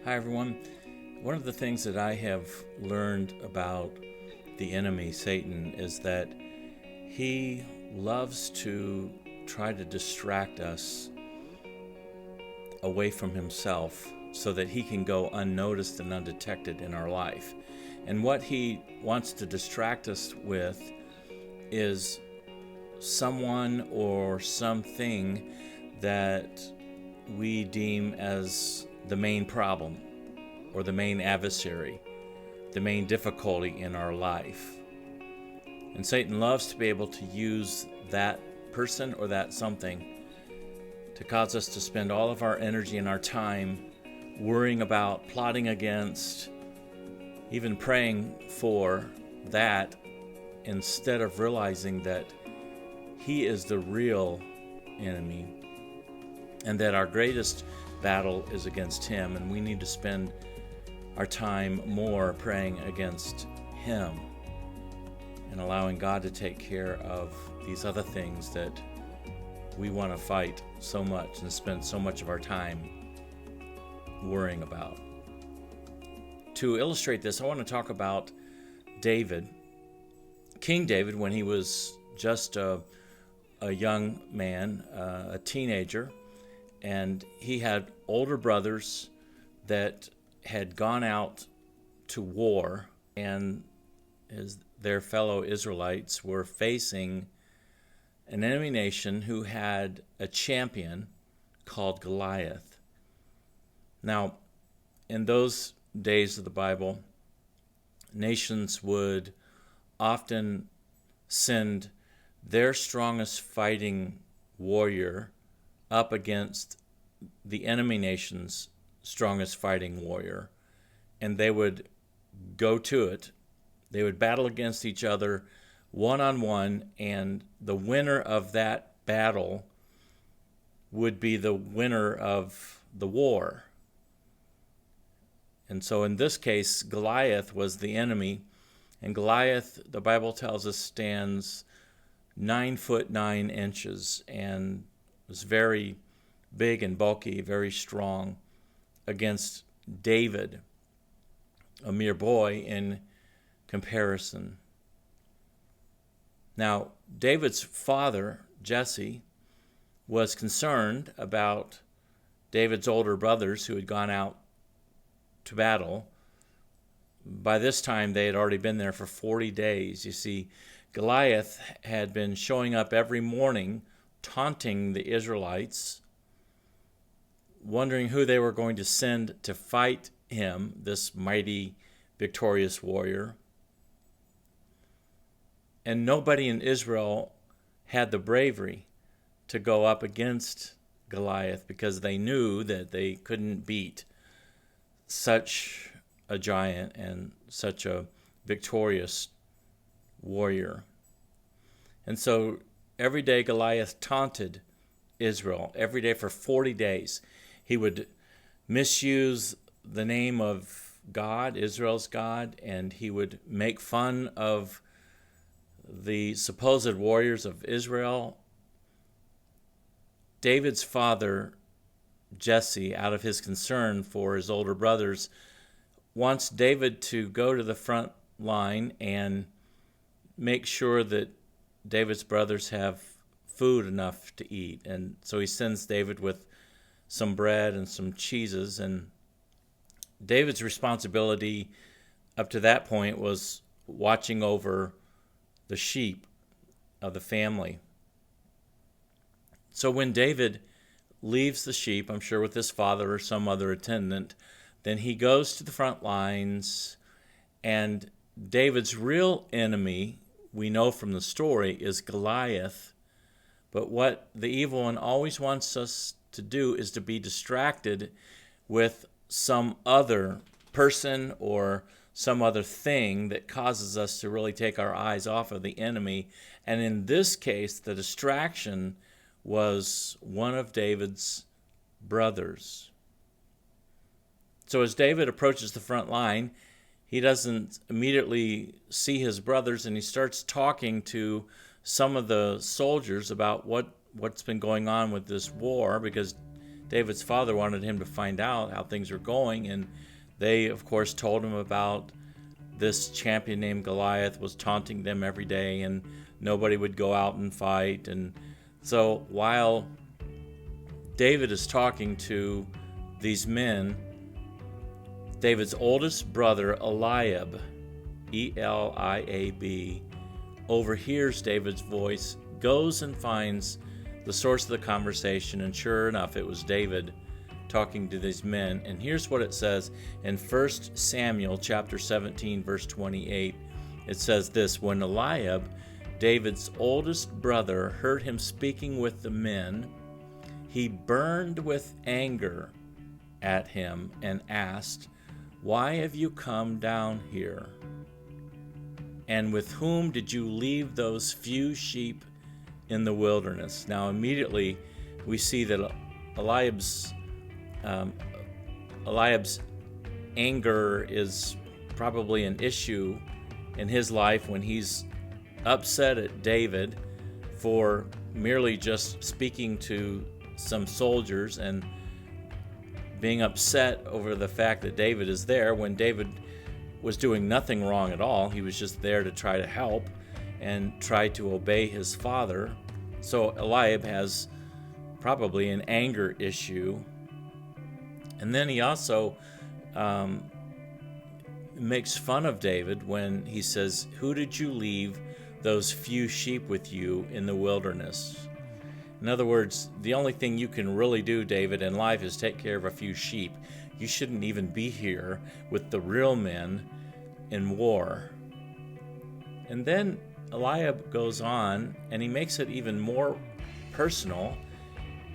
Hi, everyone. One of the things that I have learned about the enemy, Satan, is that he loves to try to distract us away from himself so that he can go unnoticed and undetected in our life. And what he wants to distract us with is someone or something that we deem as the main problem or the main adversary, the main difficulty in our life. And Satan loves to be able to use that person or that something to cause us to spend all of our energy and our time worrying about, plotting against, even praying for that, instead of realizing that he is the real enemy and that our greatest battle is against him, and we need to spend our time more praying against him and allowing God to take care of these other things that we want to fight so much and spend so much of our time worrying about. To illustrate this, I want to talk about David, King David, when he was just a young man, a teenager, and he had older brothers that had gone out to war, and their fellow Israelites were facing an enemy nation who had a champion called Goliath. Now, in those days of the Bible, nations would often send their strongest fighting warrior up against the enemy nation's strongest fighting warrior, and they would go to it. They would battle against each other one-on-one, and the winner of that battle would be the winner of the war. And so in this case, Goliath was the enemy, and Goliath, the Bible tells us, stands 9'9" and was very big and bulky, very strong, against David, a mere boy in comparison. Now, David's father, Jesse, was concerned about David's older brothers who had gone out to battle. By this time, they had already been there for 40 days. You see, Goliath had been showing up every morning, taunting the Israelites, wondering who they were going to send to fight him, this mighty, victorious warrior. And nobody in Israel had the bravery to go up against Goliath because they knew that they couldn't beat such a giant and such a victorious warrior. And so every day Goliath taunted Israel, every day for 40 days. He would misuse the name of God, Israel's God, and he would make fun of the supposed warriors of Israel. David's father, Jesse, out of his concern for his older brothers, wants David to go to the front line and make sure that David's brothers have food enough to eat. And so he sends David with some bread and some cheeses. And David's responsibility up to that point was watching over the sheep of the family. So when David leaves the sheep, I'm sure with his father or some other attendant, then he goes to the front lines, and David's real enemy, we know from the story, is Goliath. But what the evil one always wants us to do is to be distracted with some other person or some other thing that causes us to really take our eyes off of the enemy. And in this case, the distraction was one of David's brothers. So as David approaches the front line, he doesn't immediately see his brothers, and he starts talking to some of the soldiers about what's been going on with this war, because David's father wanted him to find out how things were going, and they, of course, told him about this champion named Goliath was taunting them every day, and nobody would go out and fight. And so while David is talking to these men, David's oldest brother, Eliab, Eliab, overhears David's voice, goes and finds the source of the conversation, and sure enough, it was David talking to these men. And here's what it says in 1 Samuel chapter 17, verse 28. It says this: When Eliab, David's oldest brother, heard him speaking with the men, he burned with anger at him and asked, "Why have you come down here? And with whom did you leave those few sheep in the wilderness?" Now immediately we see that Eliab's anger is probably an issue in his life when he's upset at David for merely just speaking to some soldiers and being upset over the fact that David is there when David was doing nothing wrong at all. He was just there to try to help and try to obey his father. So Eliab has probably an anger issue. And then he also makes fun of David when he says, "Who did you leave those few sheep with you in the wilderness?" In other words, the only thing you can really do, David, in life is take care of a few sheep. You shouldn't even be here with the real men in war. And then Eliab goes on and he makes it even more personal.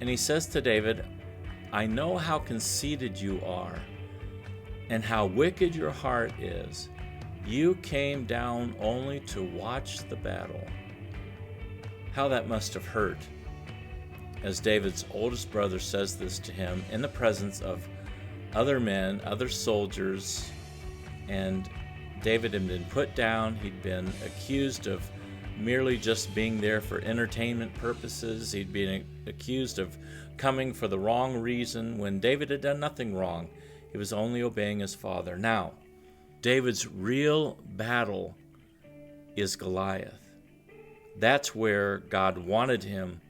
And he says to David, "I know how conceited you are and how wicked your heart is. You came down only to watch the battle." How that must have hurt as David's oldest brother says this to him in the presence of other men, other soldiers, and David had been put down. He'd been accused of merely just being there for entertainment purposes. He'd been accused of coming for the wrong reason when David had done nothing wrong. He was only obeying his father. Now, David's real battle is Goliath. That's where God wanted him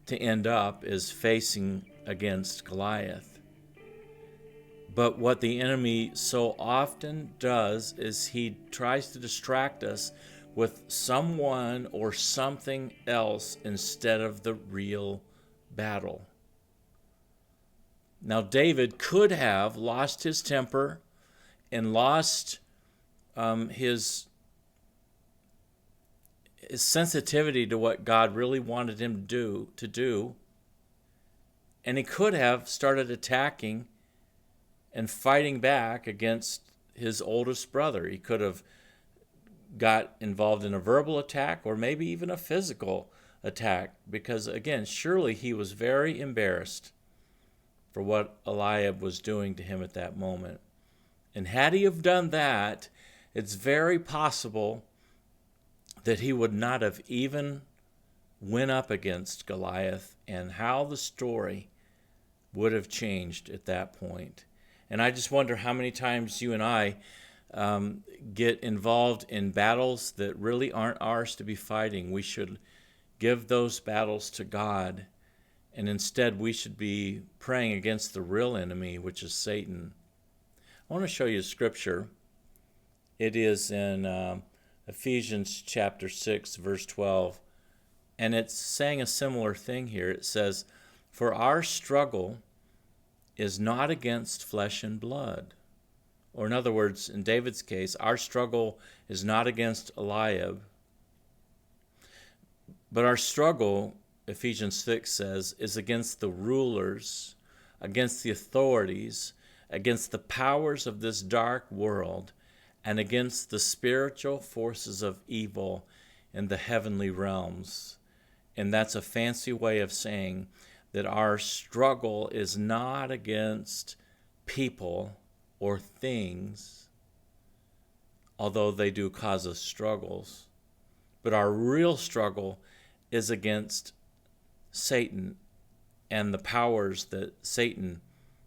to end up, is facing against Goliath. But what the enemy so often does is he tries to distract us with someone or something else instead of the real battle. Now, David could have lost his temper and lost his sensitivity to what God really wanted him to do, and he could have started attacking and fighting back against his oldest brother. He could have got involved in a verbal attack or maybe even a physical attack, because again, surely he was very embarrassed for what Eliab was doing to him at that moment. And had he have done that, it's very possible that he would not have even went up against Goliath, and how the story would have changed at that point. And I just wonder how many times you and I get involved in battles that really aren't ours to be fighting. We should give those battles to God, and instead we should be praying against the real enemy, which is Satan. I want to show you a scripture. It is in Ephesians chapter 6, verse 12, and it's saying a similar thing here. It says, "For our struggle is not against flesh and blood." Or in other words, in David's case, our struggle is not against Eliab, but our struggle, Ephesians 6 says, is against the rulers, against the authorities, against the powers of this dark world, and against the spiritual forces of evil in the heavenly realms. And that's a fancy way of saying that our struggle is not against people or things, although they do cause us struggles. But our real struggle is against Satan and the powers that Satan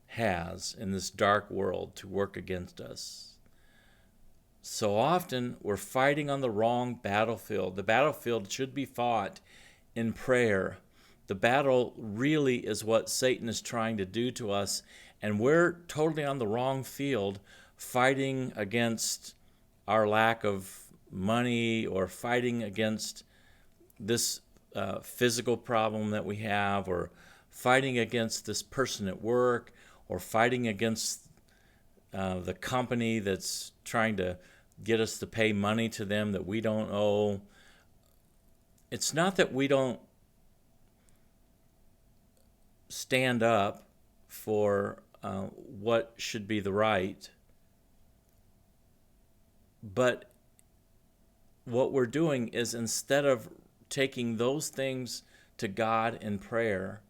has in this dark world to work against us. So often we're fighting on the wrong battlefield. The battlefield should be fought in prayer. The battle really is what Satan is trying to do to us, and we're totally on the wrong field, fighting against our lack of money or fighting against this physical problem that we have, or fighting against this person at work, or fighting against the company that's trying to get us to pay money to them that we don't owe. It's not that we don't stand up for what should be the right, but what we're doing is, instead of taking those things to God in prayer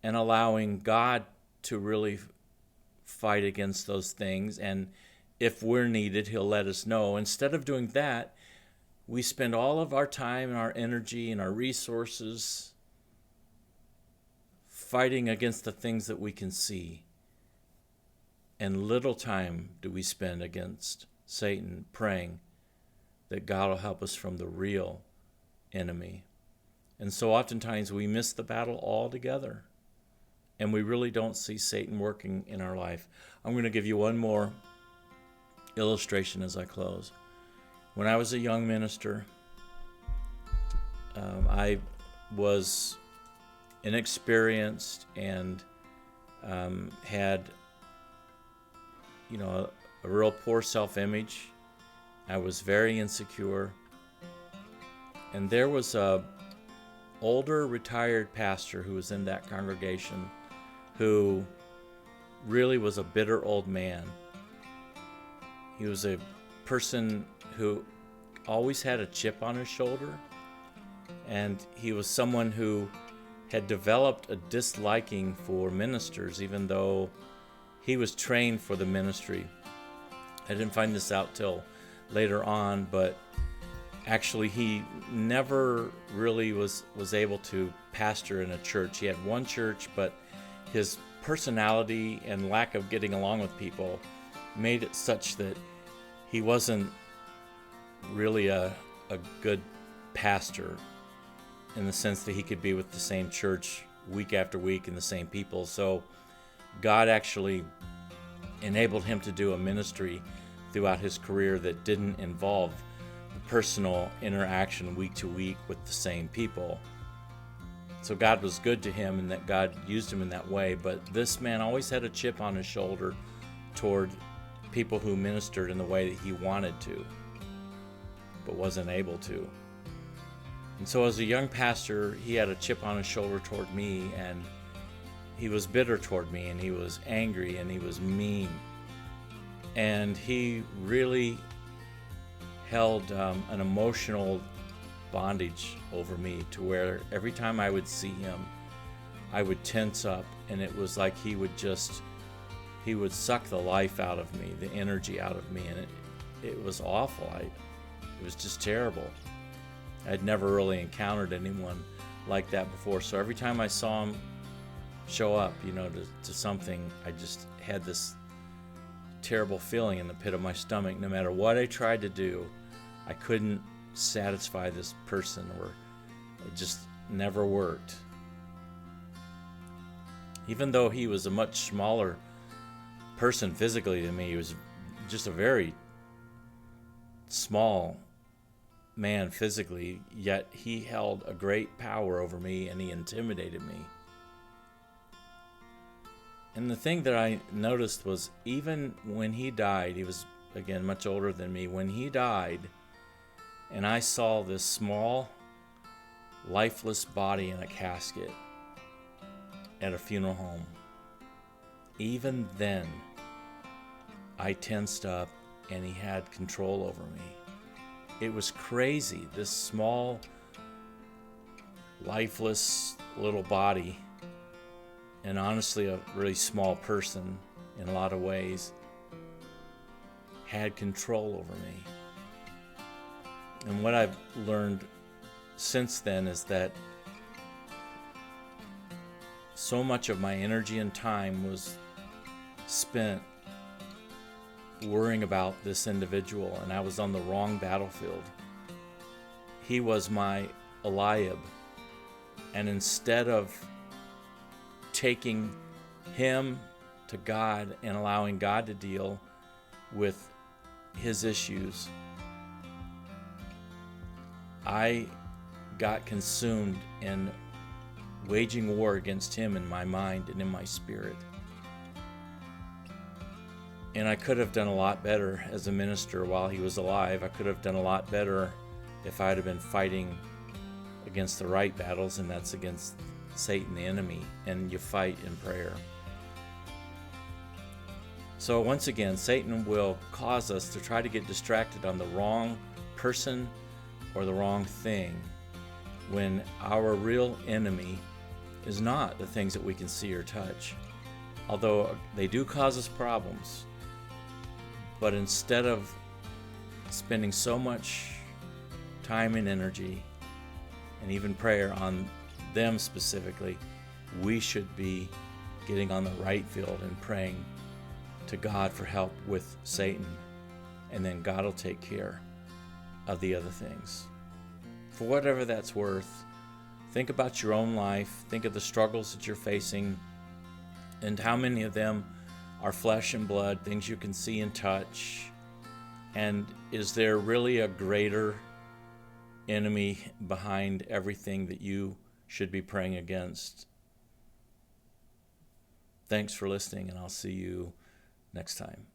and allowing God to really fight against those things, and if we're needed, he'll let us know. Instead of doing that, we spend all of our time and our energy and our resources fighting against the things that we can see. And little time do we spend against Satan, praying that God will help us from the real enemy. And so oftentimes we miss the battle altogether, and we really don't see Satan working in our life. I'm going to give you one more illustration as I close. When I was a young minister, I was inexperienced and had, a real poor self-image. I was very insecure. And there was a older retired pastor who was in that congregation who really was a bitter old man. He was a person who always had a chip on his shoulder, and he was someone who had developed a disliking for ministers, even though he was trained for the ministry. I didn't find this out till later on, but actually he never really was able to pastor in a church. He had one church, but his personality and lack of getting along with people made it such that he wasn't really a good pastor, in the sense that he could be with the same church week after week and the same people. So God actually enabled him to do a ministry throughout his career that didn't involve the personal interaction week to week with the same people. So God was good to him, and that God used him in that way. But this man always had a chip on his shoulder toward people who ministered in the way that he wanted to, but wasn't able to. And so as a young pastor, he had a chip on his shoulder toward me, and he was bitter toward me, and he was angry, and he was mean. And he really held an emotional bondage over me, to where every time I would see him, I would tense up, and it was like he would suck the life out of me, the energy out of me, and it was awful. It was just terrible. I'd never really encountered anyone like that before. So every time I saw him show up, to something, I just had this terrible feeling in the pit of my stomach. No matter what I tried to do, I couldn't satisfy this person, or it just never worked. Even though he was a much smaller person physically than me, he was just a very small man physically, yet he held a great power over me, and he intimidated me. And the thing that I noticed was, even when he died, he was, again, much older than me. When he died, and I saw this small, lifeless body in a casket at a funeral home, even then, I tensed up, and he had control over me. It was crazy. This small, lifeless little body, and honestly a really small person in a lot of ways, had control over me. And what I've learned since then is that so much of my energy and time was spent worrying about this individual, and I was on the wrong battlefield. He was my Eliab, and instead of taking him to God and allowing God to deal with his issues, I got consumed in waging war against him in my mind and in my spirit. And I could have done a lot better as a minister while he was alive. I could have done a lot better if I'd have been fighting against the right battles, and that's against Satan, the enemy, and you fight in prayer. So once again, Satan will cause us to try to get distracted on the wrong person or the wrong thing, when our real enemy is not the things that we can see or touch. Although they do cause us problems, but instead of spending so much time and energy and even prayer on them specifically, we should be getting on the right field and praying to God for help with Satan, and then God will take care of the other things. For whatever that's worth, think about your own life. Think of the struggles that you're facing and how many of them are flesh and blood, things you can see and touch. And is there really a greater enemy behind everything that you should be praying against? Thanks for listening, and I'll see you next time.